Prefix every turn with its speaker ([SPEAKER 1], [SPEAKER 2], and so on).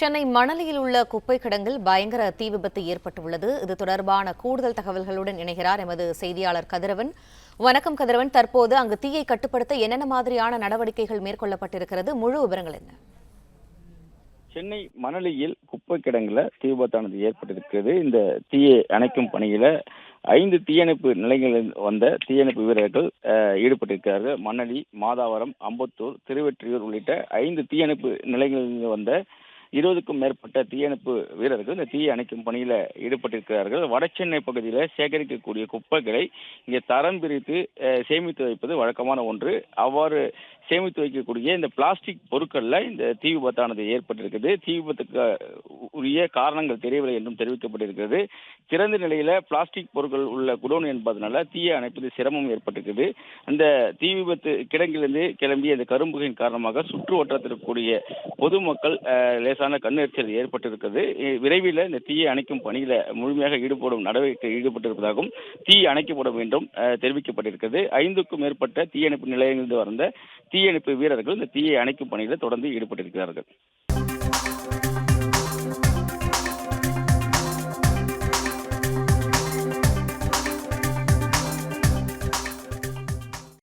[SPEAKER 1] சென்னை மணலியில் உள்ள குப்பை கிடங்கில் பயங்கர தீ விபத்து ஏற்பட்டுள்ளது. இது தொடர்பான கூடுதல் தகவல்களுடன் இணைகிறார் எமது செய்தியாளர் கதிரவன். வணக்கம் கதிரவன், தற்போது அங்கு தீயை கட்டுப்படுத்த என்னென்ன மாதிரியான நடவடிக்கைகள் மேற்கொள்ளப்பட்டிருக்கிறது? முழு விவரங்கள் என்ன?
[SPEAKER 2] சென்னை மணலியில் குப்பை கிடங்குல தீ விபத்தானது ஏற்பட்டிருக்கிறது. இந்த தீயை அணைக்கும் பணியில 5 தீயணைப்பு நிலையங்களில் வந்த தீயணைப்பு வீரர்கள் ஈடுபட்டிருக்கிறார்கள். மணலி, மாதாவரம், அம்பத்தூர், திருவெற்றியூர் உள்ளிட்ட 5 தீயணைப்பு நிலையங்களில் வந்த 20க்கும் மேற்பட்ட தீயணைப்பு வீரர்கள் இந்த தீயை அணைக்கும் பணியில ஈடுபட்டிருக்கிறார்கள். வடசென்னை பகுதியில் சேகரிக்கக்கூடிய குப்பைகளை இங்கே தரம் பிரித்து சேமித்து வைப்பது வழக்கமான ஒன்று. அவ்வாறு சேமித்து வைக்கக்கூடிய இந்த பிளாஸ்டிக் பொருட்கள்ல இந்த தீ விபத்தானது ஏற்பட்டிருக்கிறது. தீ விபத்துக்கு உரிய காரணங்கள் தெரியவில்லை என்றும் தெரிவிக்கப்பட்டிருக்கிறது. திறந்த நிலையில பிளாஸ்டிக் பொருட்கள் உள்ள குடோன் என்பதனால தீயை அணைப்பது சிரமம் ஏற்பட்டிருக்கிறது. அந்த தீ விபத்து கிடங்கிலிருந்து கிளம்பிய இந்த கரும்புகையின் காரணமாக சுற்று வட்டாரத்திற்குரிய பொதுமக்கள் லேசான கண்ணெரிச்சல் ஏற்பட்டிருக்கிறது. விரைவில் இந்த தீயை அணைக்கும் பணியில முழுமையாக ஈடுபடும் நடவடிக்கை ஈடுபட்டிருப்பதாகவும் தீ அணைக்கப்பட வேண்டும் தெரிவிக்கப்பட்டிருக்கிறது. 5க்கும் மேற்பட்ட தீயணைப்பு நிலையங்களிலிருந்து வந்த தீயணைப்பு வீரர்கள் இந்த தீயை அணைக்கும் பணியில தொடர்ந்து ஈடுபட்டிருக்கிறார்கள்.